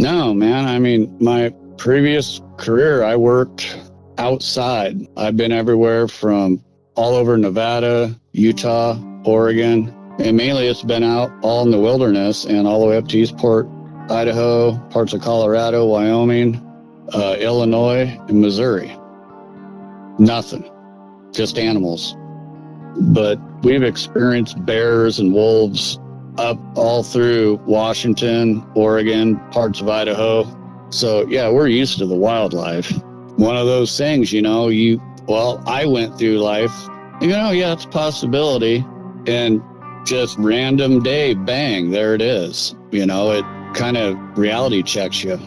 No, man. I mean, my previous career, I worked outside. I've been everywhere from all over Nevada, Utah, Oregon, and mainly it's been out all in the wilderness and all the way up to Eastport, Idaho, parts of Colorado, Wyoming, Illinois, and Missouri. Nothing, just animals. But we've experienced bears and wolves up all through Washington, Oregon, parts of Idaho. So, yeah, we're used to the wildlife. One of those things, I went through life, yeah, it's a possibility. And just random day, bang, there it is. It kind of reality checks you.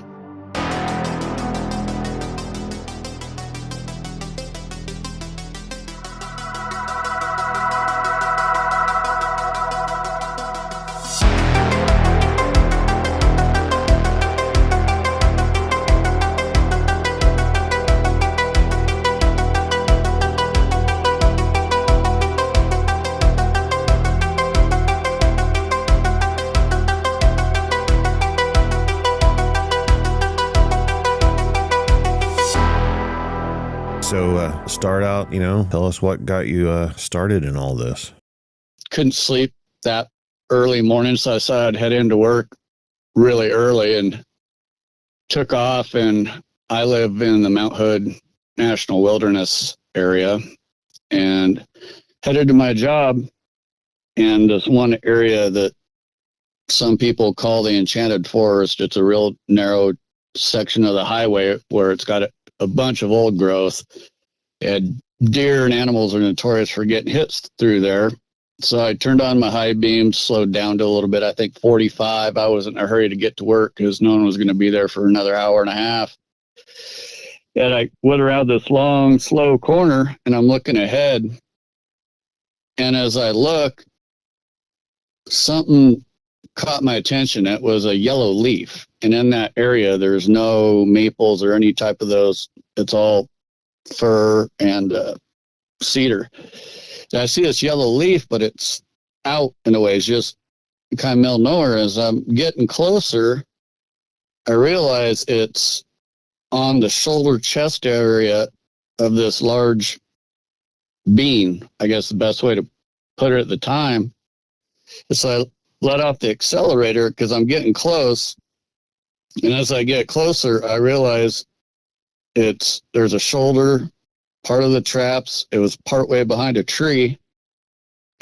So start out, tell us what got you started in all this. Couldn't sleep that early morning, so I decided I'd head into work really early and took off. And I live in the Mount Hood National Wilderness area and headed to my job in this one area that some people call the Enchanted Forest. It's a real narrow section of the highway where it's got a bunch of old growth, and deer and animals are notorious for getting hit through there. So I turned on my high beam, slowed down to a little bit, I think 45. I wasn't in a hurry to get to work because no one was going to be there for another hour and a half. And I went around this long, slow corner, and I'm looking ahead. And as I look, something caught my attention. It was a yellow leaf. And in that area, there's no maples or any type of those. It's all fir and cedar. And I see this yellow leaf, but it's out in a way. It's just kind of middle of nowhere. As I'm getting closer, I realize it's on the shoulder chest area of this large bean, I guess the best way to put it at the time. So I let off the accelerator because I'm getting close. And as I get closer, I realize there's a shoulder, part of the traps. It was partway behind a tree,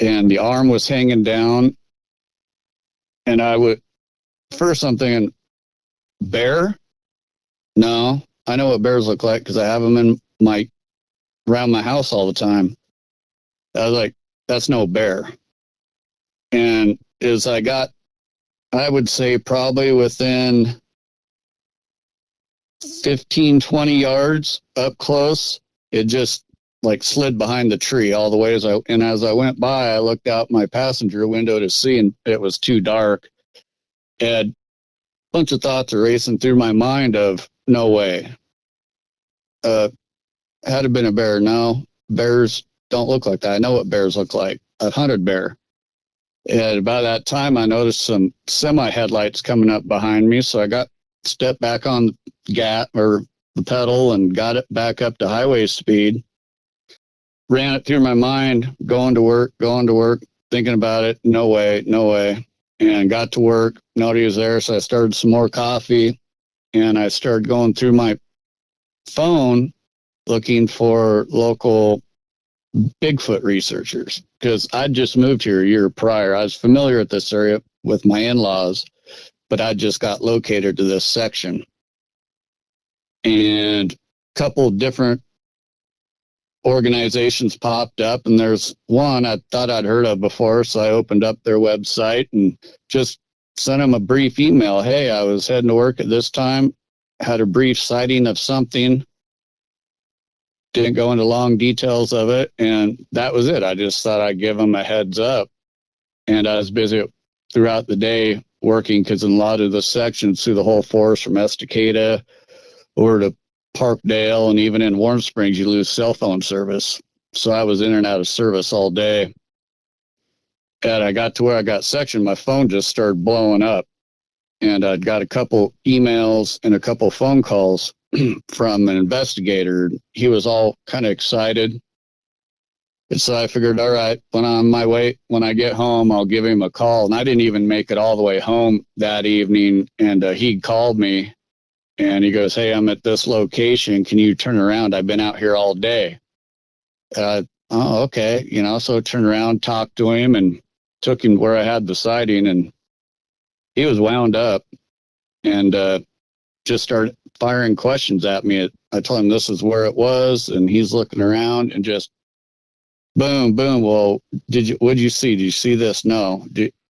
and the arm was hanging down. And first I'm thinking, bear? No, I know what bears look like because I have them around my house all the time. I was like, that's no bear. And as I would say probably within 15, 20 yards up close, it just slid behind the tree all the way. As I went by, I looked out my passenger window to see, and it was too dark. And a bunch of thoughts are racing through my mind of, no way. Had it been a bear? No, bears don't look like that. I know what bears look like. I've hunted bear. And by that time, I noticed some semi headlights coming up behind me. So I stepped back on the pedal and got it back up to highway speed. Ran it through my mind, going to work, thinking about it. No way. And got to work. Nobody was there. So I started some more coffee, and I started going through my phone looking for local Bigfoot researchers, because I'd just moved here a year prior. I was familiar with this area with my in-laws, but I just got located to this section. And a couple different organizations popped up, and there's one I thought I'd heard of before, so I opened up their website and just sent them a brief email. Hey, I was heading to work at this time, had a brief sighting of something. Didn't go into long details of it, and that was it. I just thought I'd give them a heads up. And I was busy throughout the day working, because in a lot of the sections through the whole forest, from Investigator over to Parkdale, and even in Warm Springs, you lose cell phone service. So I was in and out of service all day. And I got to where I got sectioned, my phone just started blowing up. And I'd got a couple emails and a couple phone calls from an investigator. He was all kind of excited. And so I figured, all right, when I get home, I'll give him a call. And I didn't even make it all the way home that evening. And he called me and he goes, hey, I'm at this location. Can you turn around? I've been out here all day. Oh, okay. So I turned around, talked to him and took him where I had the sighting, and he was wound up and just started firing questions at me. I told him this is where it was, and he's looking around and just boom, boom. Well, what'd you see? Did you see this? No.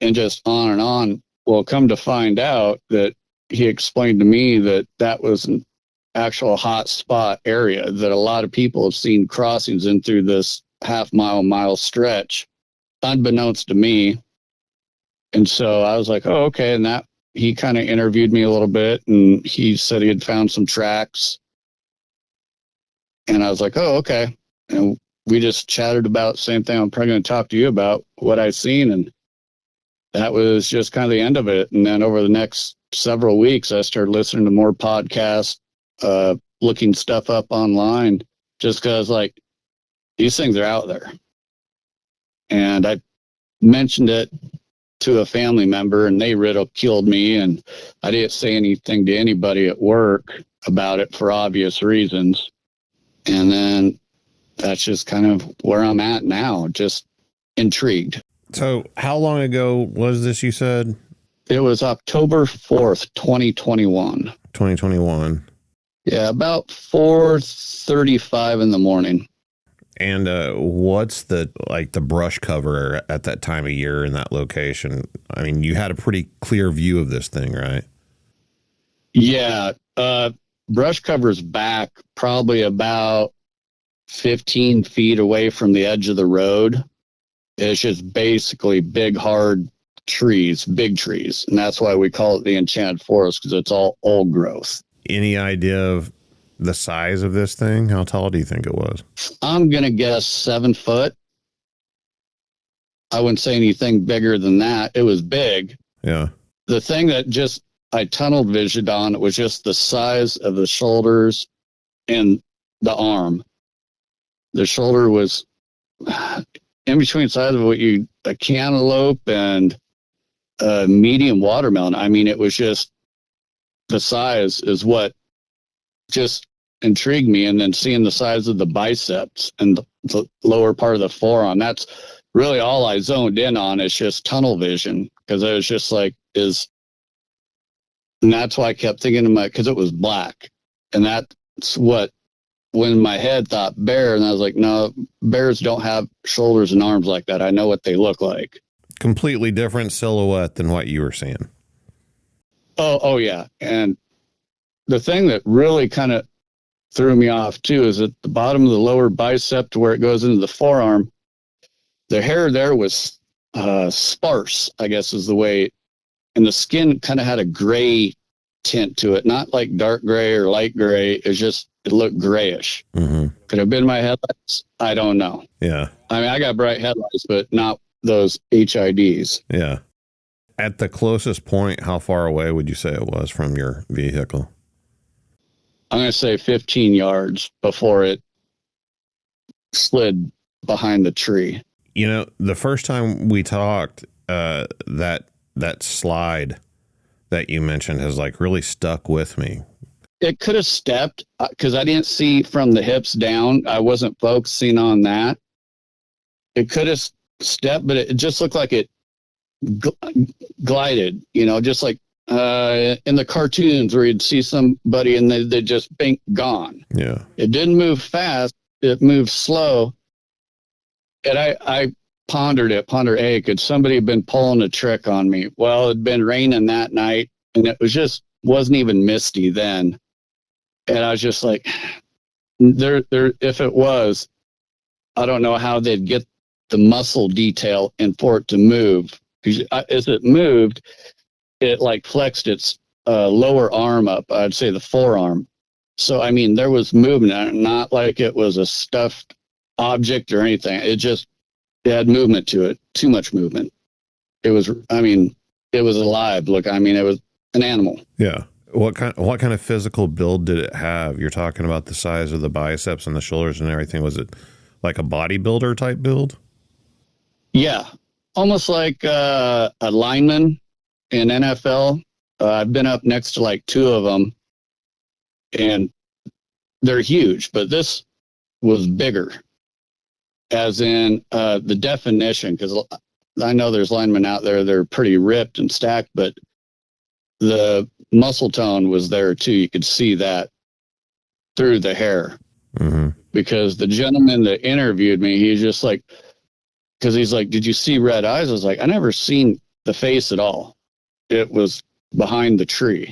And just on and on. Well, come to find out that he explained to me that was an actual hot spot area that a lot of people have seen crossings in through this mile stretch, unbeknownst to me. And so I was like, oh, okay. And that he kind of interviewed me a little bit, and he said he had found some tracks. And I was like, oh, okay. And we just chatted about the same thing I'm probably going to talk to you about, what I've seen. And that was just kind of the end of it. And then over the next several weeks, I started listening to more podcasts, looking stuff up online, just because like these things are out there. And I mentioned it to a family member, and they ridiculed me, and I didn't say anything to anybody at work about it for obvious reasons. And then that's just kind of where I'm at now, just intrigued. So how long ago was this, you said? It was October 4th, 2021. 2021. Yeah, about 4:35 in the morning. And what's the brush cover at that time of year in that location? I mean, you had a pretty clear view of this thing, right? Yeah. Brush cover's back probably about 15 feet away from the edge of the road. It's just basically big, hard trees, big trees. And that's why we call it the Enchanted Forest, because it's all old growth. Any idea of the size of this thing? How tall do you think it was? I'm going to guess 7 foot. I wouldn't say anything bigger than that. It was big. Yeah. The thing that just I tunnel visioned on, it was just the size of the shoulders and the arm. The shoulder was in between size of a cantaloupe and a medium watermelon. I mean, it was just the size is what just intrigued me. And then seeing the size of the biceps and the lower part of the forearm, that's really all I zoned in on. Is just tunnel vision, because I was just like, and that's why I kept thinking because it was black. And that's what, when my head thought bear, and I was like, no, bears don't have shoulders and arms like that. I know what they look like. Completely different silhouette than what you were seeing. Oh yeah. And the thing that really kind of threw me off too is at the bottom of the lower bicep to where it goes into the forearm, the hair there was sparse, I guess is the way, and the skin kind of had a gray tint to it, not like dark gray or light gray. It looked grayish. Mm-hmm. Could have been my headlights. I don't know. Yeah. I mean, I got bright headlights, but not those HIDs. Yeah. At the closest point, how far away would you say it was from your vehicle? I'm going to say 15 yards before it slid behind the tree. You know, the first time we talked, that slide that you mentioned has like really stuck with me. It could have stepped because I didn't see from the hips down. I wasn't focusing on that. It could have stepped, but it just looked like it glided, just like in the cartoons where you'd see somebody and they just bink gone. Yeah. It didn't move fast. It moved slow. And I pondered, hey, could somebody have been pulling a trick on me? Well, it'd been raining that night, and it wasn't even misty then. And I was just like, if it was, I don't know how they'd get the muscle detail in for it to move. Because as it moved, it like flexed its lower arm up, I'd say the forearm. So, I mean, there was movement, not like it was a stuffed object or anything. It had movement to it, too much movement. It was alive. Look, I mean, it was an animal. Yeah. What kind of physical build did it have? You're talking about the size of the biceps and the shoulders and everything. Was it like a bodybuilder type build? Yeah, almost like a lineman in NFL. I've been up next to like two of them, and they're huge, but this was bigger, as in the definition, because I know there's linemen out there that are pretty ripped and stacked, but the muscle tone was there too. You could see that through the hair. Mm-hmm. Because the gentleman that interviewed me, he's just like, because he's like, did you see red eyes? I was like, I never seen the face at all. It was behind the tree.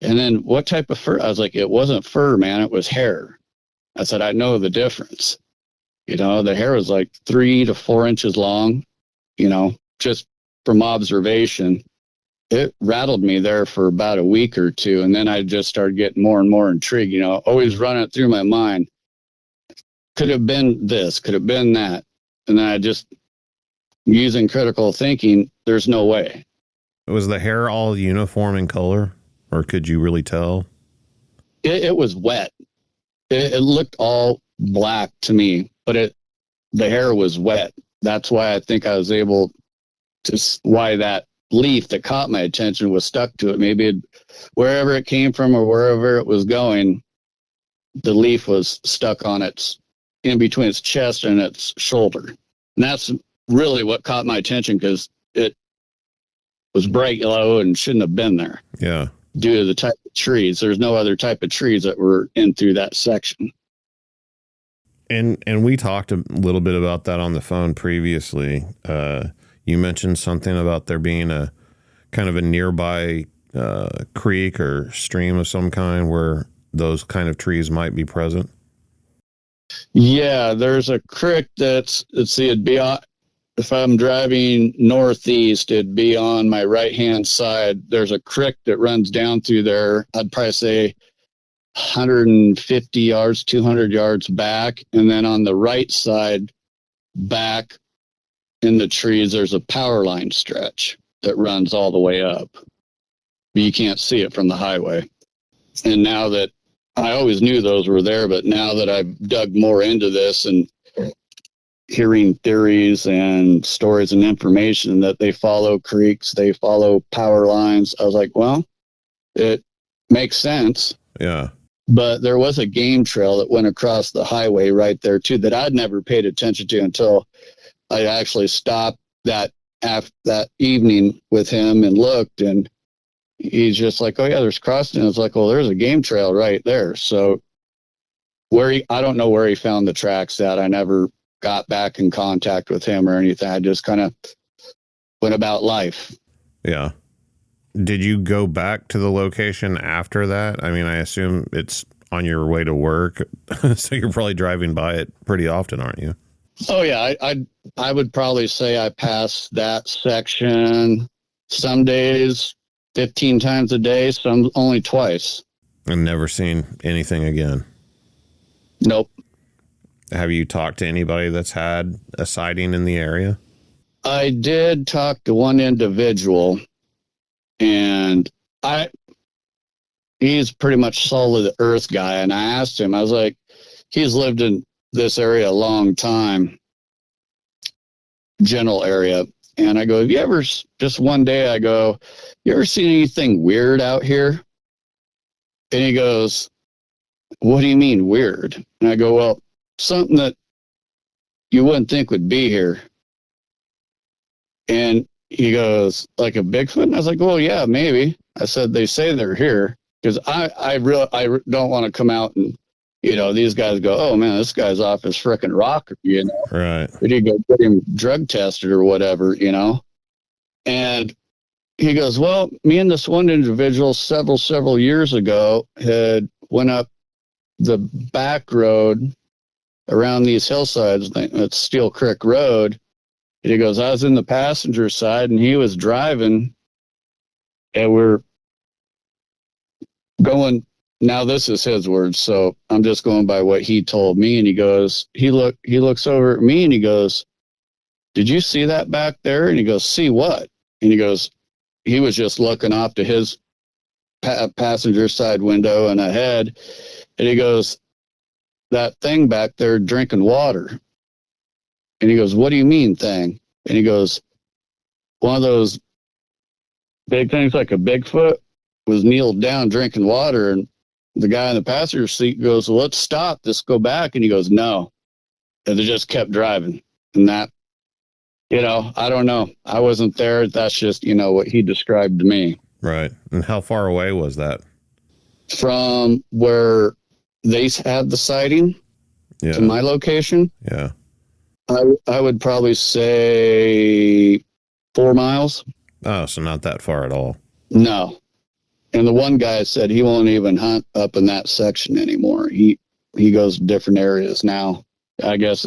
And then what type of fur? I was like, it wasn't fur, man. It was hair. I said, I know the difference. You know, the hair was like 3 to 4 inches long, you know, just from observation. It rattled me there for about a week or two. And then I just started getting more and more intrigued, you know, always running it through my mind. Could have been this, could have been that. And then I just, using critical thinking, there's no way. Was the hair all uniform in color, or could you really tell? It was wet. It looked all black to me, but the hair was wet. That's why I think I was able to, why that leaf that caught my attention was stuck to it. Maybe wherever it came from or wherever it was going, the leaf was stuck on its, in between its chest and its shoulder. And that's really what caught my attention, because it was bright yellow and shouldn't have been there. Yeah. Due to the type of trees. There's no other type of trees that were in through that section. And we talked a little bit about that on the phone previously. You mentioned something about there being a kind of a nearby creek or stream of some kind where those kind of trees might be present. Yeah, there's a creek that's, let's see, it'd be on, if I'm driving northeast, it'd be on my right-hand side. There's a creek that runs down through there. I'd probably say 150 yards, 200 yards back. And then on the right side, back in the trees, there's a power line stretch that runs all the way up. But you can't see it from the highway. And now that, I always knew those were there, but now that I've dug more into this and hearing theories and stories and information that they follow creeks, they follow power lines, I was like, well, it makes sense. Yeah. But there was a game trail that went across the highway right there too that I'd never paid attention to until I actually stopped that evening with him and looked, and he's just like, oh yeah, there's crossing. I was like, well, there's a game trail right there. So I don't know where he found the tracks at. I never got back in contact with him or anything. I just kind of went about life. Yeah. Did you go back to the location after that? I mean, I assume it's on your way to work, so you're probably driving by it pretty often, aren't you? Oh yeah, I would probably say I pass that section some days 15 times a day, some only twice. And never seen anything again? Nope. Have you talked to anybody that's had a sighting in the area? I did talk to one individual, and he's pretty much solid earth guy. And I asked him, I was like, he's lived in this area a long time, general area. And I go, have you ever, just one day I go, you ever seen anything weird out here? And he goes, what do you mean weird? And I go, well, something that you wouldn't think would be here. And he goes, like a Bigfoot? And I was like, well, yeah, maybe. I said, they say they're here, because I don't want to come out and, you know, these guys go, oh man, this guy's off his frickin' rocker, you know. Right. Did he go get him drug tested or whatever, you know? And he goes, well, me and this one individual several years ago had went up the back road around these hillsides. That's Steel Creek Road. And he goes, I was in the passenger side and he was driving, and we're going. Now this is his words, so I'm just going by what he told me. And he goes, he looks over at me and he goes, did you see that back there? And he goes, see what? And he goes, he was just looking off to his passenger side window and ahead. And he goes, that thing back there drinking water. And he goes, what do you mean thing? And he goes, one of those big things like a Bigfoot was kneeled down drinking water. And the guy in the passenger seat goes, well, let's stop. Let's go back. And he goes, no. And they just kept driving. And that, I don't know. I wasn't there. That's just, what he described to me. Right. And how far away was that? From where they had the sighting to my location? Yeah. I would probably say 4 miles. Oh, so not that far at all. No. And the one guy said he won't even hunt up in that section anymore. He goes to different areas now. I guess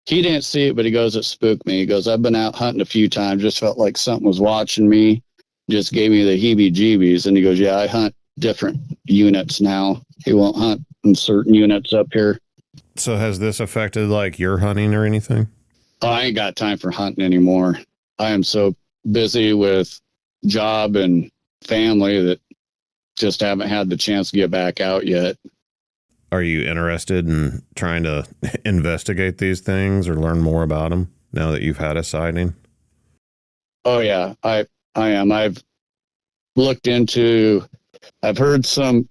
he didn't see it, but he goes, it spooked me. He goes, I've been out hunting a few times, just felt like something was watching me, just gave me the heebie-jeebies. And he goes, yeah, I hunt different units now. He won't hunt in certain units up here. So has this affected like your hunting or anything? Oh, I ain't got time for hunting anymore. I am so busy with job and family that just haven't had the chance to get back out yet. Are you interested in trying to investigate these things or learn more about them now that you've had a sighting? Oh yeah, I am. I've heard some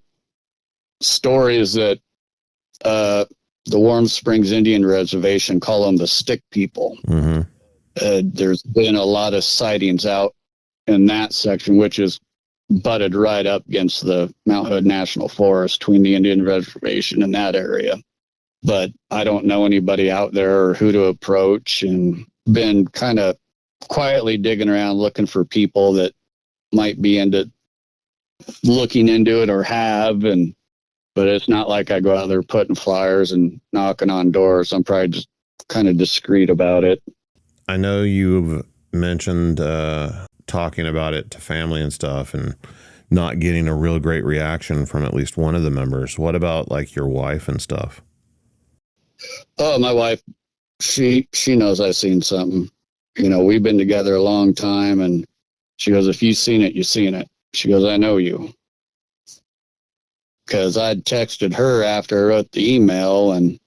stories that the Warm Springs Indian Reservation call them the stick people. Mm-hmm. There's been a lot of sightings out in that section, which is butted right up against the Mount Hood National Forest between the Indian Reservation and that area. But I don't know anybody out there or who to approach, and been kind of quietly digging around looking for people that might be into looking into it or have. But it's not like I go out there putting flyers and knocking on doors. I'm probably just kind of discreet about it. I know you've mentioned talking about it to family and stuff and not getting a real great reaction from at least one of the members. What about like your wife and stuff? Oh, my wife, she knows I've seen something. We've been together a long time, and she goes, if you've seen it, you've seen it. She goes, I know you. Because I'd texted her after I wrote the email and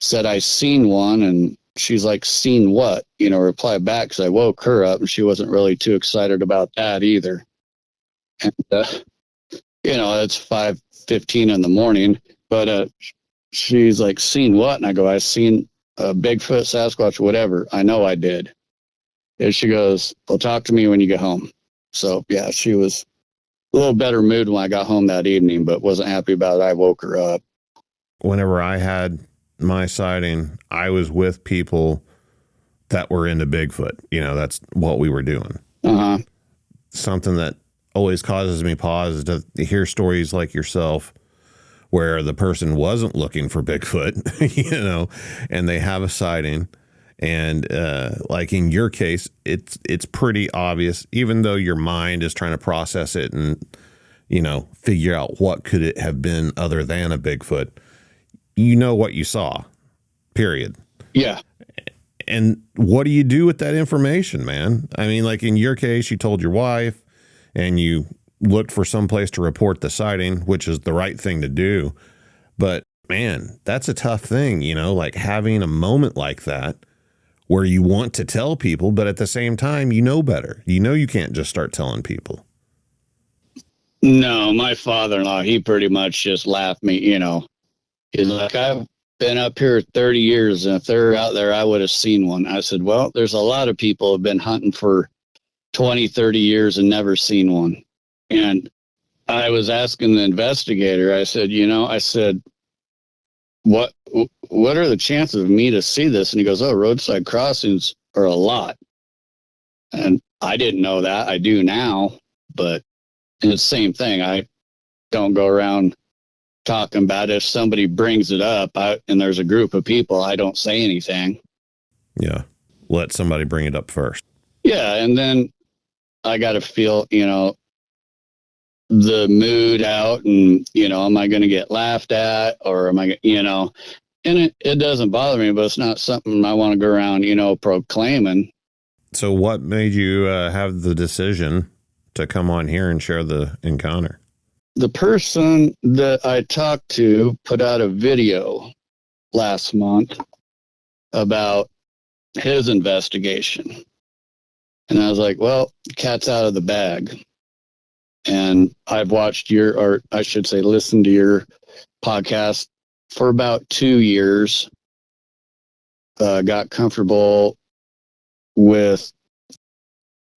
said I seen one, and she's like, seen what? Reply back, because I woke her up, and she wasn't really too excited about that either. And, it's 5:15 in the morning, but she's like, seen what? And I go, I seen a Bigfoot, Sasquatch, whatever. I know I did. And she goes, well, talk to me when you get home. So, yeah, she was a little better mood when I got home that evening, but wasn't happy about it. I woke her up. Whenever I had my sighting, I was with people that were into Bigfoot. That's what we were doing. Uh-huh. Something that always causes me pause is to hear stories like yourself where the person wasn't looking for Bigfoot, and they have a sighting. And like in your case, it's pretty obvious, even though your mind is trying to process it and, figure out what could it have been other than a Bigfoot. What you saw, period. Yeah. And what do you do with that information, man? I mean, like in your case, you told your wife and you looked for some place to report the sighting, which is the right thing to do. But man, that's a tough thing, like having a moment like that where you want to tell people, but at the same time, better. You can't just start telling people. No, my father-in-law, he pretty much just laughed me, He's like, I've been up here 30 years, and if they're out there, I would have seen one. I said, well, there's a lot of people who have been hunting for 20, 30 years and never seen one. And I was asking the investigator, I said, what are the chances of me to see this? And he goes, oh, roadside crossings are a lot. And I didn't know that. I do now, but it's the same thing. I don't go around talking about it. If somebody brings it up and there's a group of people, I don't say anything. Yeah. Let somebody bring it up first. Yeah. And then I got to feel, the mood out, and, am I going to get laughed at, or am I, and it doesn't bother me, but it's not something I want to go around, proclaiming. So what made you have the decision to come on here and share the encounter? the person that I talked to put out a video last month about his investigation. And I was like, well, cat's out of the bag. And I've watched or I should say, listened to your podcast for about 2 years. Got comfortable with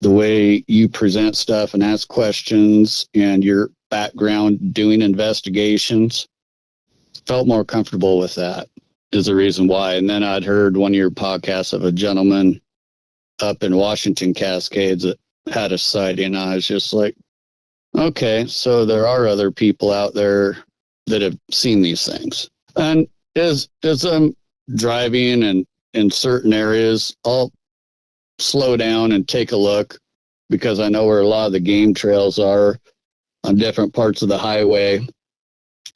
the way you present stuff and ask questions and your background doing investigations. Felt more comfortable with that is the reason why. And then I'd heard one of your podcasts of a gentleman up in Washington Cascades that had a sighting. And I was just like, okay, so there are other people out there that have seen these things. And as I'm driving and in certain areas, I'll slow down and take a look because I know where a lot of the game trails are on different parts of the highway.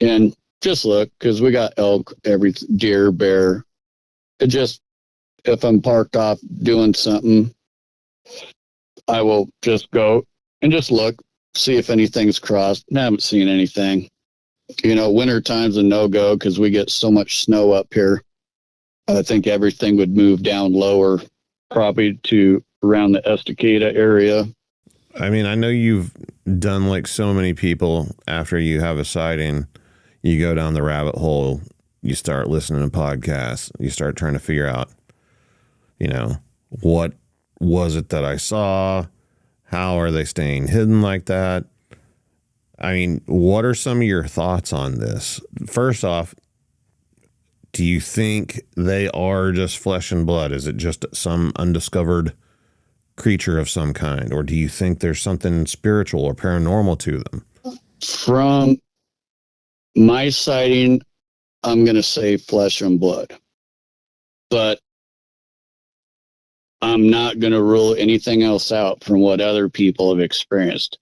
And just look, because we got elk, deer, bear. It just, if I'm parked off doing something, I will just go and just look, see if anything's crossed. I haven't seen anything. Winter time's a no-go because we get so much snow up here. I think everything would move down lower, probably to around the Estacada area. I mean, I know you've done like so many people after you have a sighting, you go down the rabbit hole, you start listening to podcasts, you start trying to figure out, what was it that I saw? How are they staying hidden like that? I mean, what are some of your thoughts on this? First off, do you think they are just flesh and blood? Is it just some undiscovered creature of some kind? Or do you think there's something spiritual or paranormal to them? From my sighting, I'm going to say flesh and blood. But I'm not going to rule anything else out from what other people have experienced.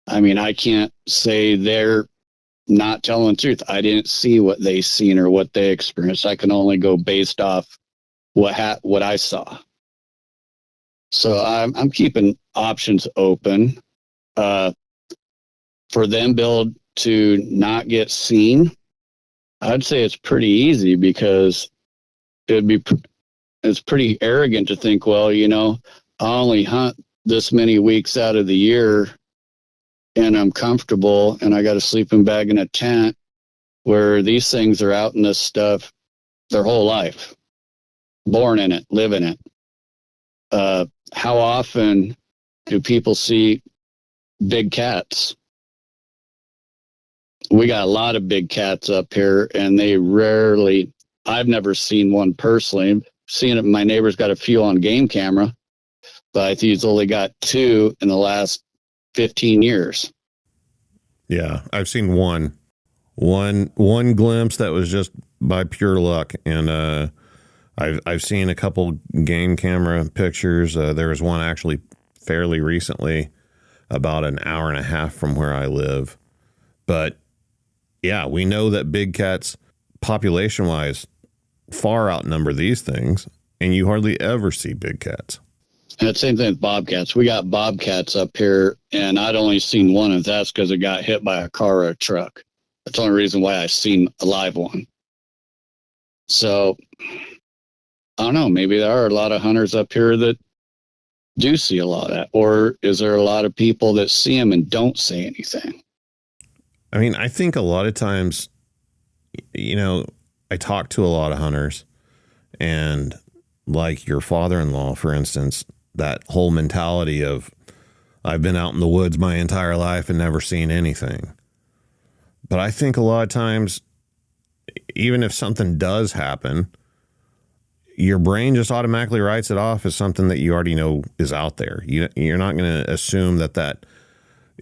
I mean, I can't say they're not telling the truth. I didn't see what they seen or what they experienced. I can only go based off what I saw. So I'm keeping options open. For them build to not get seen, I'd say it's pretty easy because it's pretty arrogant to think, well, I only hunt this many weeks out of the year and I'm comfortable and I got a sleeping bag in a tent, where these things are out in this stuff their whole life, born in it, live in it. How often do people see big cats? We got a lot of big cats up here, and I've never seen one personally. Seen it, my neighbor's got a few on game camera, but I think he's only got 2 in the last 15 years. Yeah, I've seen one glimpse that was just by pure luck, and I've seen a couple game camera pictures. There was one actually fairly recently, about an hour and a half from where I live. But yeah, we know that big cats, population-wise, far outnumber these things, and you hardly ever see big cats. And the same thing with bobcats. We got bobcats up here, and I'd only seen one, and that's because it got hit by a car or a truck. That's the only reason why I seen a live one. So, I don't know. Maybe there are a lot of hunters up here that do see a lot of that. Or is there a lot of people that see them and don't say anything? I mean, I think a lot of times, I talk to a lot of hunters, and like your father-in-law, for instance, that whole mentality of, I've been out in the woods my entire life and never seen anything. But I think a lot of times, even if something does happen, your brain just automatically writes it off as something that you already know is out there. You're not going to assume that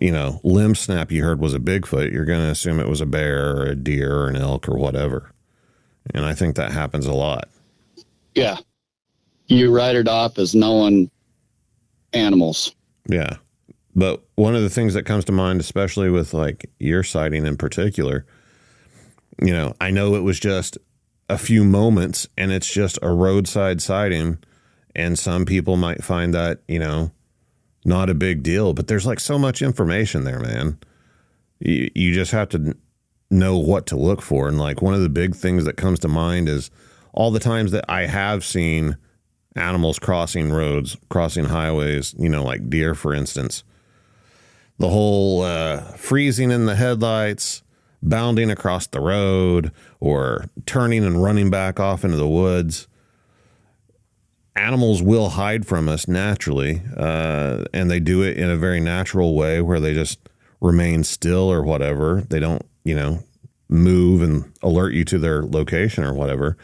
limb snap you heard was a Bigfoot. You're going to assume it was a bear or a deer or an elk or whatever. And I think that happens a lot. Yeah. You write it off as knowing animals. Yeah. But one of the things that comes to mind, especially with like your sighting in particular, I know it was just a few moments and it's just a roadside sighting, and some people might find that, not a big deal, but there's like so much information there, man. You just have to know what to look for. And like one of the big things that comes to mind is all the times that I have seen animals crossing roads, crossing highways, like deer, for instance. The whole freezing in the headlights, bounding across the road, or turning and running back off into the woods. Animals will hide from us naturally, and they do it in a very natural way where they just remain still or whatever. They don't, move and alert you to their location or whatever.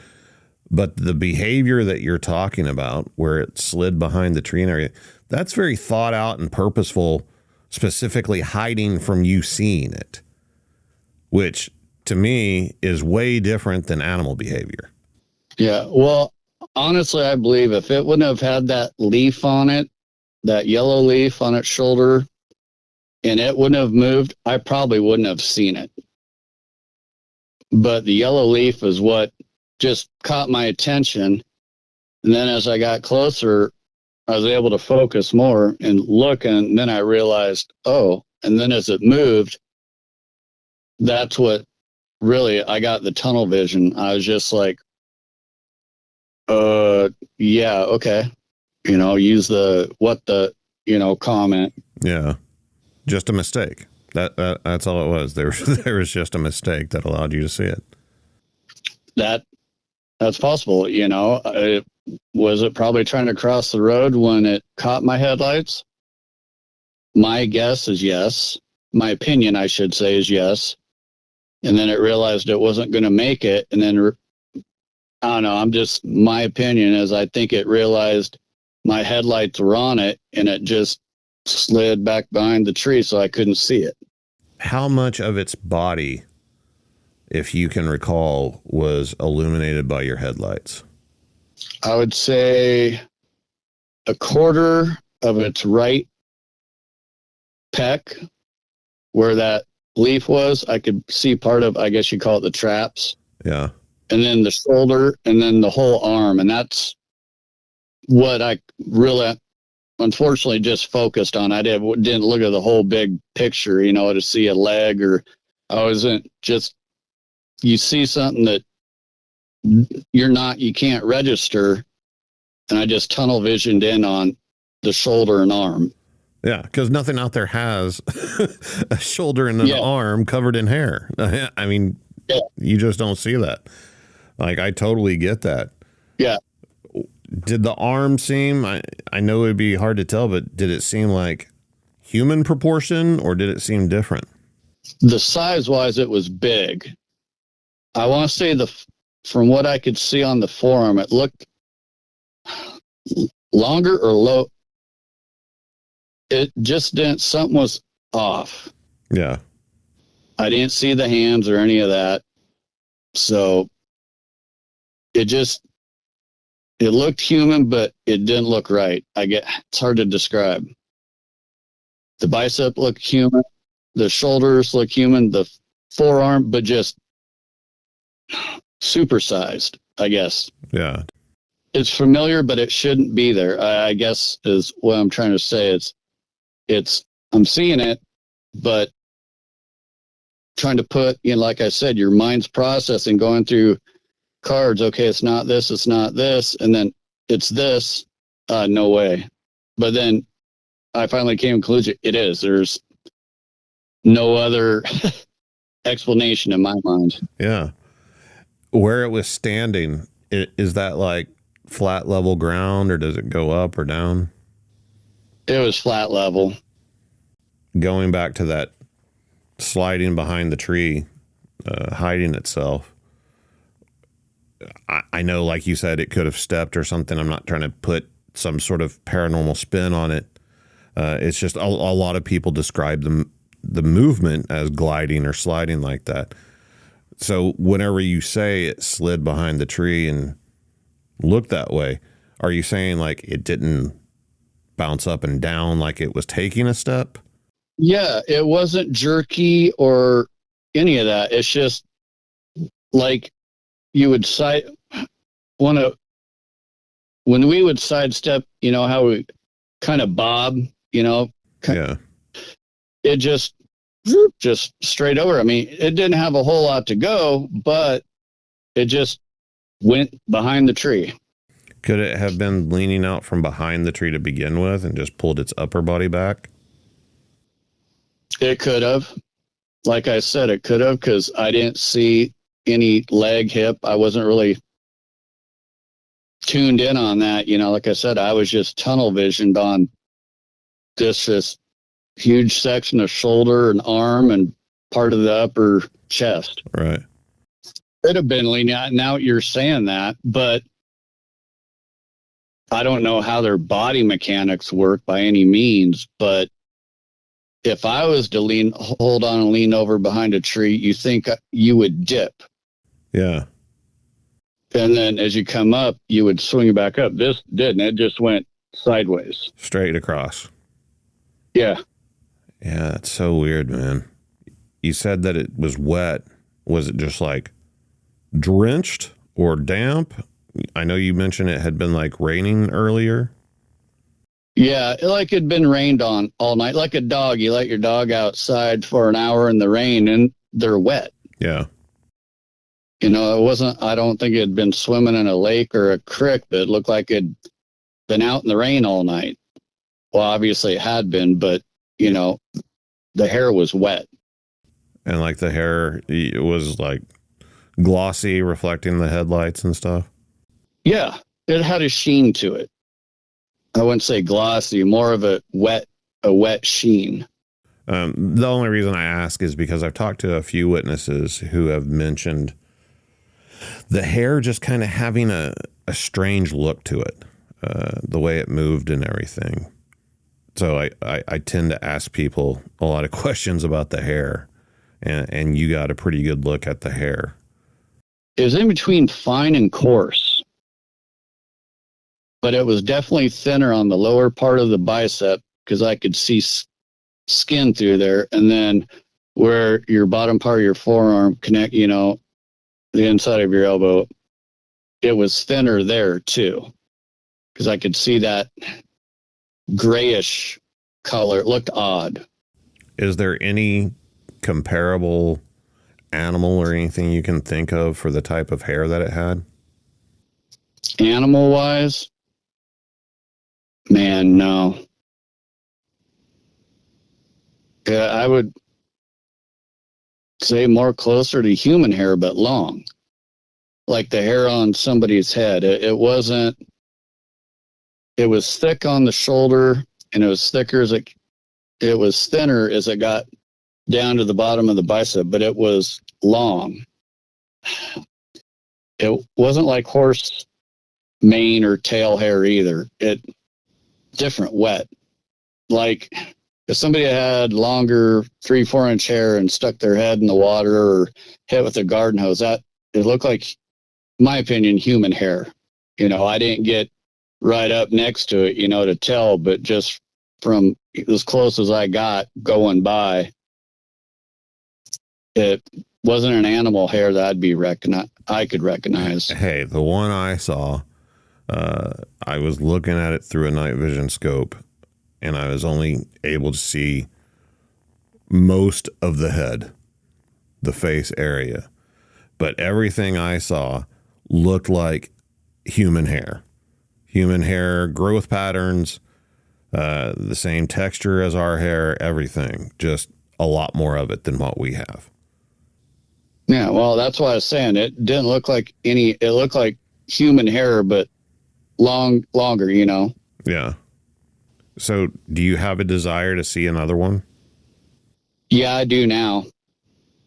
But the behavior that you're talking about, where it slid behind the tree and everything, that's very thought out and purposeful, specifically hiding from you seeing it, which to me is way different than animal behavior. Yeah. Well, honestly, I believe if it wouldn't have had that leaf on it, that yellow leaf on its shoulder, and it wouldn't have moved, I probably wouldn't have seen it. But the yellow leaf is what just caught my attention. And then as I got closer, I was able to focus more and look, and then I realized, oh, and then as it moved, that's what really, I got the tunnel vision. I was just like, yeah, okay. Use comment. Yeah. Just a mistake. That's all it was. There was just a mistake that allowed you to see it. That's possible. Was it probably trying to cross the road when it caught my headlights? My guess is yes. My opinion, I should say, is yes. And then it realized it wasn't going to make it. And then, I don't know, my opinion is I think it realized my headlights were on it and it just slid back behind the tree so I couldn't see it. How much of its body, if you can recall, was illuminated by your headlights? I would say a quarter of its right pec, where that leaf was. I could see part of, I guess you call it the traps. Yeah. And then the shoulder, and then the whole arm. And that's what I really, unfortunately, just focused on. I didn't look at the whole big picture, to see a leg, or I wasn't just, you see something that you can't register. And I just tunnel visioned in on the shoulder and arm. Yeah, because nothing out there has a shoulder and an arm covered in hair. I mean, You just don't see that. Like, I totally get that. Yeah. Did the arm seem, I know it would be hard to tell, but did it seem like human proportion, or did it seem different? The size-wise, it was big. I want to say from what I could see on the forearm, it looked longer or low. It just didn't, something was off. Yeah. I didn't see the hands or any of that. So it looked human, but it didn't look right. It's hard to describe. The bicep looked human. The shoulders look human. The forearm, but just supersized, I guess. Yeah. It's familiar, but it shouldn't be there, I guess is what I'm trying to say. I'm seeing it, but trying to put, like I said, your mind's processing, going through cards. Okay, it's not this, and then it's this. No way. But then I finally came to the conclusion it is. There's no other explanation in my mind. Yeah. Where it was standing, is that like flat level ground, or does it go up or down? It was flat level. Going back to that sliding behind the tree, hiding itself. I know, like you said, it could have stepped or something. I'm not trying to put some sort of paranormal spin on it. It's just a lot of people describe the movement as gliding or sliding like that. So whenever you say it slid behind the tree and looked that way, are you saying like it didn't bounce up and down like it was taking a step? Yeah, it wasn't jerky or any of that. It's just like you would when we would sidestep, how we kind of bob, Yeah. It just just straight over. I mean, it didn't have a whole lot to go, but it just went behind the tree. Could it have been leaning out from behind the tree to begin with and just pulled its upper body back? It could have. Like I said, it could have, because I didn't see any leg, hip. I wasn't really tuned in on that. You know, like I said, I was just tunnel visioned on this huge section of shoulder and arm and part of the upper chest. Right. Could have been leaning out. Now you're saying that, but I don't know how their body mechanics work by any means. But if I was to hold on and lean over behind a tree, you think you would dip. Yeah. And then as you come up, you would swing back up. This didn't. It just went sideways. Straight across. Yeah. Yeah, that's so weird, man. You said that it was wet. Was it just like drenched or damp? I know you mentioned it had been like raining earlier. Yeah, like it'd been rained on all night. Like a dog. You let your dog outside for an hour in the rain and they're wet. Yeah. You know, I don't think it had been swimming in a lake or a creek, but it looked like it'd been out in the rain all night. Well, obviously it had been, but, you know, the hair was wet. And like the hair, it was like glossy, reflecting the headlights and stuff. Yeah, it had a sheen to it. I wouldn't say glossy, more of a wet sheen. The only reason I ask is because I've talked to a few witnesses who have mentioned the hair just kind of having a strange look to it, the way it moved and everything. So I tend to ask people a lot of questions about the hair, and you got a pretty good look at the hair. It was in between fine and coarse, but it was definitely thinner on the lower part of the bicep because I could see skin through there. And then where your bottom part of your forearm connect, you know, the inside of your elbow, it was thinner there too because I could see that grayish color. It looked odd. Is there any comparable animal or anything you can think of for the type of hair that it had? Animal wise, man, no. Yeah, I would say more closer to human hair, but long, like the hair on somebody's head. It wasn't. It was thick on the shoulder, and it was thicker it was thinner as it got down to the bottom of the bicep, but it was long. It wasn't like horse mane or tail hair either. It different wet. Like if somebody had longer 3-4 inch hair and stuck their head in the water or hit with a garden hose, that it looked like, in my opinion, human hair. You know, I didn't get right up next to it, you know, to tell, but just from as close as I got going by, it wasn't an animal hair that I could recognize. Hey, the one I saw, I was looking at it through a night vision scope, and I was only able to see most of the head, the face area. But everything I saw looked like human hair. Human hair, growth patterns, the same texture as our hair, everything. Just a lot more of it than what we have. Yeah, well, that's why I was saying it didn't look like it looked like human hair, but longer, you know? Yeah. So do you have a desire to see another one? Yeah, I do now.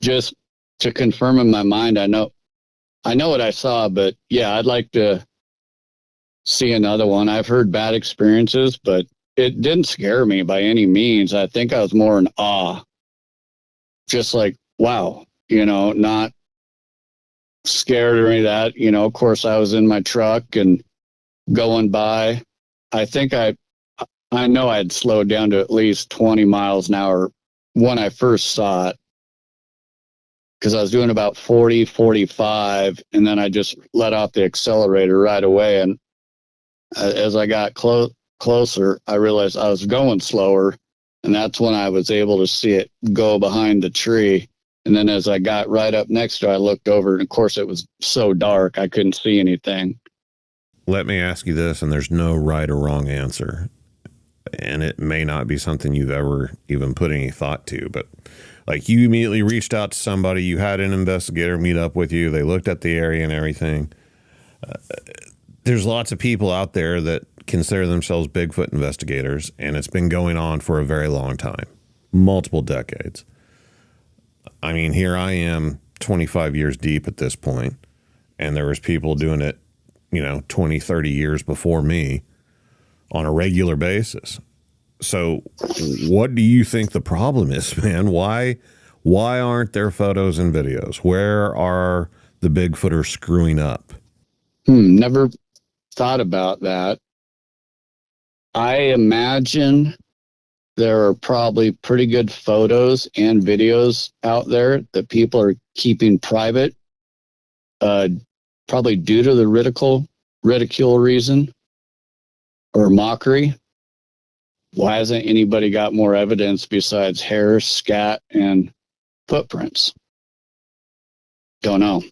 Just to confirm in my mind, I know what I saw, but yeah, I'd like to see another one. I've heard bad experiences, but it didn't scare me by any means. I think I was more in awe. Just like, wow, you know, not scared or any of that. You know, of course, I was in my truck and going by. I think I know I'd slowed down to at least 20 miles an hour when I first saw it, because I was doing about 40, 45, and then I just let off the accelerator right away. And as I got closer, I realized I was going slower, And that's when I was able to see it go behind the tree. And then as I got right up next to it, I looked over, and of course it was so dark I couldn't see anything. Let me ask you this, and there's no right or wrong answer. And it may not be something you've ever even put any thought to, but like you immediately reached out to somebody, you had an investigator meet up with you, they looked at the area and everything. There's lots of people out there that consider themselves Bigfoot investigators, and it's been going on for a very long time, multiple decades. I mean, here I am 25 years deep at this point, and there was people doing it, 20, 30 years before me on a regular basis. So what do you think the problem is, man? Why aren't there photos and videos? Where are the Bigfooters screwing up? Never thought about that. I imagine there are probably pretty good photos and videos out there that people are keeping private, probably due to the ridicule reason or mockery. Why hasn't anybody got more evidence besides hair, scat, and footprints? Don't know.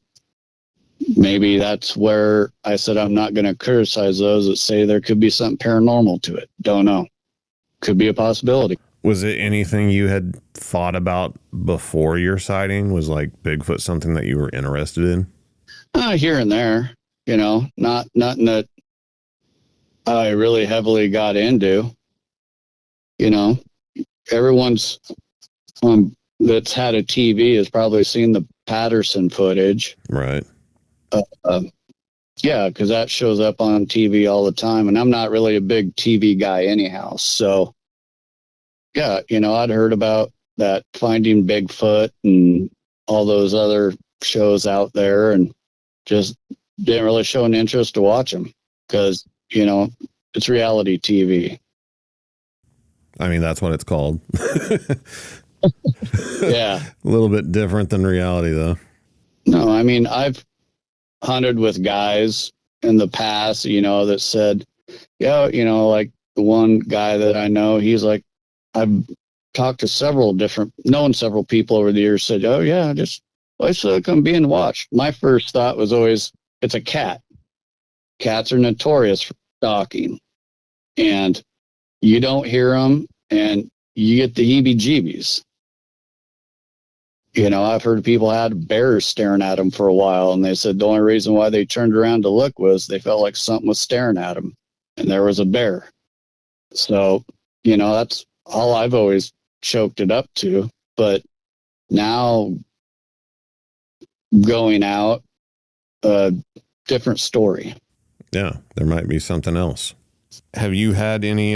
Maybe that's where I said I'm not going to criticize those that say there could be something paranormal to it. Don't know. Could be a possibility. Was it anything you had thought about before your sighting? Was like Bigfoot something that you were interested in? Here and there, nothing that I really heavily got into. Everyone's that's had a TV has probably seen the Patterson footage. Right. Yeah, because that shows up on TV all the time, and I'm not really a big TV guy anyhow. So, yeah, I'd heard about that Finding Bigfoot and all those other shows out there, and just didn't really show an interest to watch them because, it's reality TV. I mean, that's what it's called. Yeah. A little bit different than reality, though. No, I mean, I've hunted with guys in the past, that said, yeah, like the one guy that I know, he's like, I've talked to known several people over the years, said, oh, yeah, just watch like I'm being watched. My first thought was always, it's a cat. Cats are notorious for stalking. And you don't hear them, and you get the heebie-jeebies. I've heard people had bears staring at them for a while, and they said the only reason why they turned around to look was they felt like something was staring at them, and there was a bear. So, that's all I've always choked it up to. But now going out, a different story. Yeah, there might be something else. Have you had any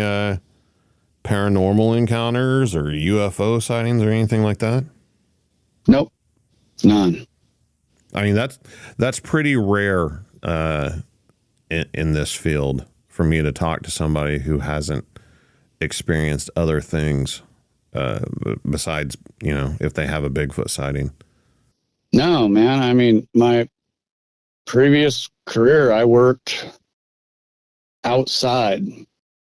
paranormal encounters or UFO sightings or anything like that? Nope, none. I mean, that's pretty rare in this field for me to talk to somebody who hasn't experienced other things besides, if they have a Bigfoot sighting. No, man. I mean, my previous career, I worked outside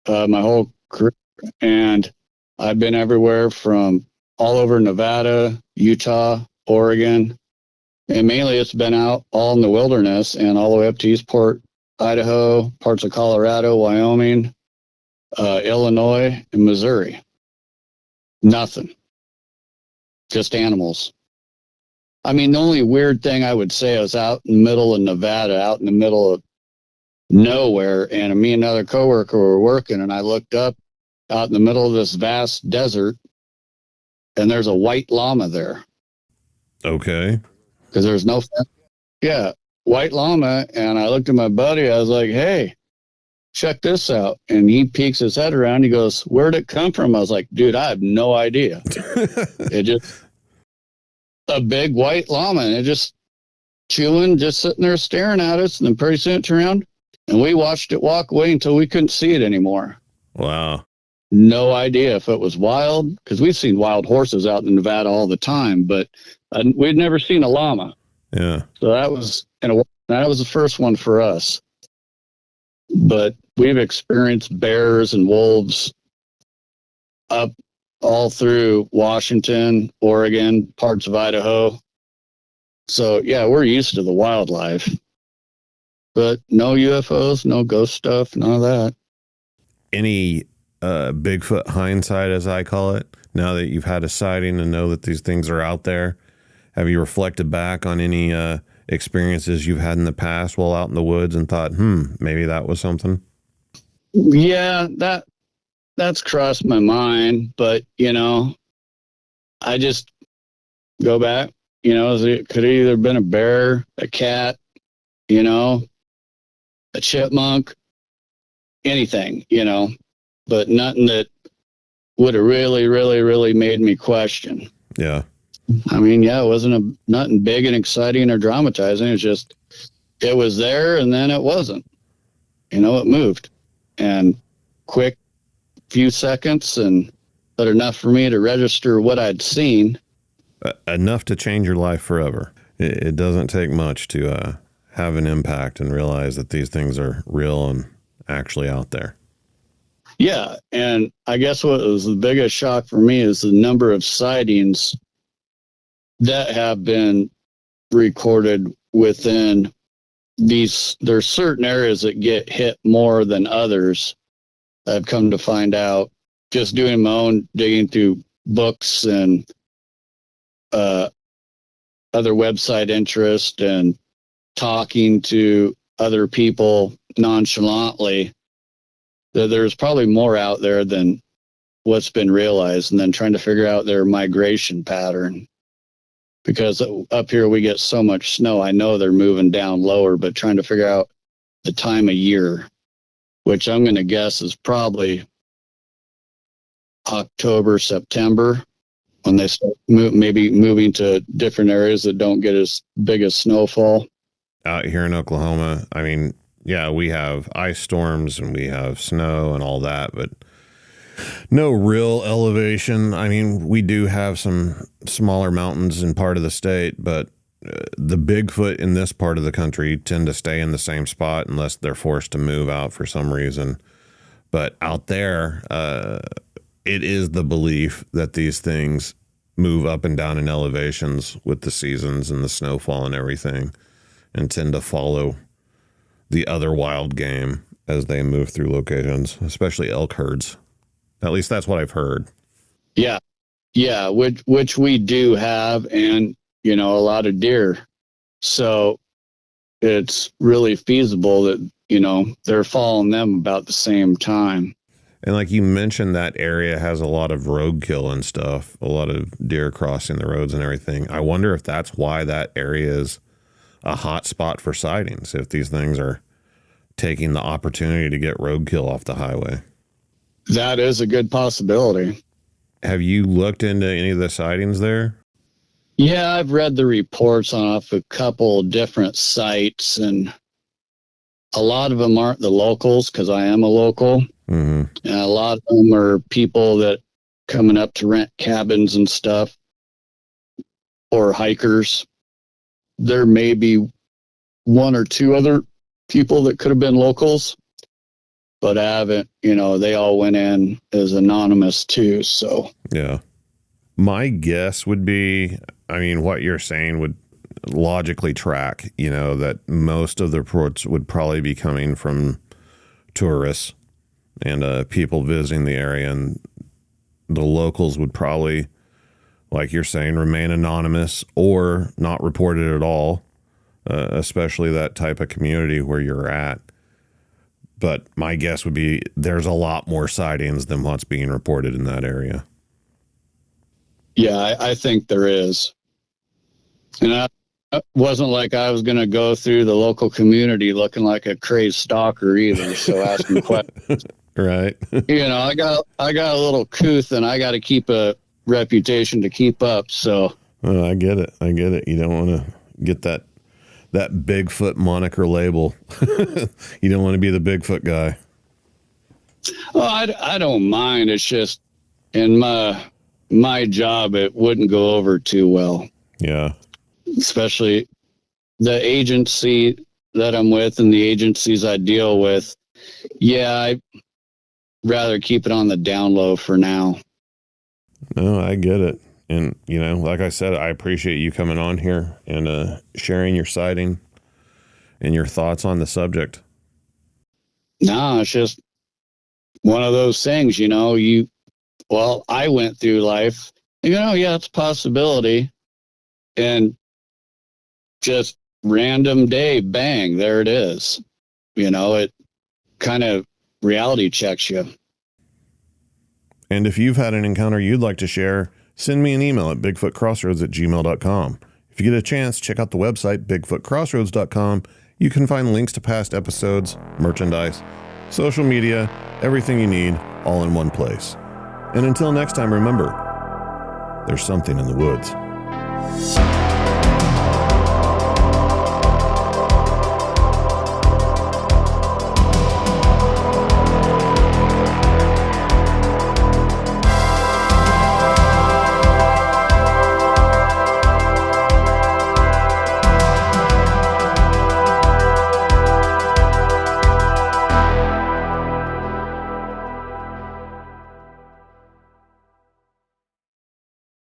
my whole career, and I've been everywhere from all over Nevada, Utah, Oregon, and mainly it's been out all in the wilderness and all the way up to Eastport, Idaho, parts of Colorado, Wyoming, Illinois, and Missouri. Nothing. Just animals. I mean, the only weird thing I would say, I was out in the middle of Nevada, out in the middle of nowhere, and me and another coworker were working, and I looked up out in the middle of this vast desert, and there's a white llama there. Okay. Because there's no fence. Yeah, white llama, and I looked at my buddy, I was like, hey, check this out. And he peeks his head around, he goes, where'd it come from? I was like, dude, I have no idea. It just, a big white llama, and it just chewing, just sitting there staring at us, and then pretty soon it turned around, and we watched it walk away until we couldn't see it anymore. Wow. No idea if it was wild, because we've seen wild horses out in Nevada all the time, but we'd never seen a llama. Yeah. So that was the first one for us. But we've experienced bears and wolves up all through Washington, Oregon, parts of Idaho. So, yeah, we're used to the wildlife. But no UFOs, no ghost stuff, none of that. Any Bigfoot hindsight, as I call it, now that you've had a sighting and know that these things are out there? Have you reflected back on any experiences you've had in the past while out in the woods and thought, maybe that was something? Yeah, that's crossed my mind, but I just go back. It could have either been a bear, a cat, a chipmunk, anything, but nothing that would have really, really, really made me question. Yeah. I mean, it wasn't nothing big and exciting or dramatizing. It's just, it was there and then it wasn't. It moved. And quick few seconds, but enough for me to register what I'd seen. Enough to change your life forever. It doesn't take much to have an impact and realize that these things are real and actually out there. Yeah, and I guess what was the biggest shock for me is the number of sightings that have been recorded within these. There's certain areas that get hit more than others. I've come to find out just doing my own digging through books and other website interest and talking to other people nonchalantly, that there's probably more out there than what's been realized, and then trying to figure out their migration pattern. Because up here we get so much snow, I know they're moving down lower, but trying to figure out the time of year, which I'm going to guess is probably October, September, when they start maybe moving to different areas that don't get as big as snowfall. Out here in Oklahoma, I mean, yeah, we have ice storms and we have snow and all that, but no real elevation. I mean, we do have some smaller mountains in part of the state, but the Bigfoot in this part of the country tend to stay in the same spot unless they're forced to move out for some reason. But out there, it is the belief that these things move up and down in elevations with the seasons and the snowfall and everything, and tend to follow the other wild game as they move through locations, especially elk herds. At least that's what I've heard. Yeah, which we do have, and a lot of deer. So it's really feasible that they're following them about the same time. And like you mentioned, that area has a lot of roadkill and stuff, a lot of deer crossing the roads and everything. I wonder if that's why that area is a hot spot for sightings, if these things are taking the opportunity to get roadkill off the highway. That is a good possibility. Have you looked into any of the sightings there? Yeah, I've read the reports off a couple different sites, and a lot of them aren't the locals, because I am a local. Mm-hmm. And a lot of them are people that coming up to rent cabins and stuff, or hikers. There may be one or two other people that could have been locals, but I haven't, they all went in as anonymous too. So, yeah, my guess would be, I mean, what you're saying would logically track, that most of the reports would probably be coming from tourists and people visiting the area, and the locals would probably, like you're saying, remain anonymous or not reported at all, especially that type of community where you're at. But my guess would be there's a lot more sightings than what's being reported in that area. Yeah, I think there is. And it wasn't like I was going to go through the local community looking like a crazed stalker either. So asking questions. Right. I got a little couth, and I got to keep a reputation to keep up. So I get it. You don't want to get that Bigfoot moniker label. You don't want to be the Bigfoot guy. Oh, I don't mind. It's just in my job, it wouldn't go over too well. Yeah. Especially the agency that I'm with and the agencies I deal with. Yeah, I'd rather keep it on the down low for now. No, I get it. And, like I said, I appreciate you coming on here and sharing your sighting and your thoughts on the subject. No, it's just one of those things, I went through life, yeah, it's a possibility. And just random day, bang, there it is. It kind of reality checks you. And if you've had an encounter you'd like to share, send me an email at bigfootcrossroads@gmail.com. If you get a chance, check out the website, bigfootcrossroads.com. You can find links to past episodes, merchandise, social media, everything you need, all in one place. And until next time, remember, there's something in the woods.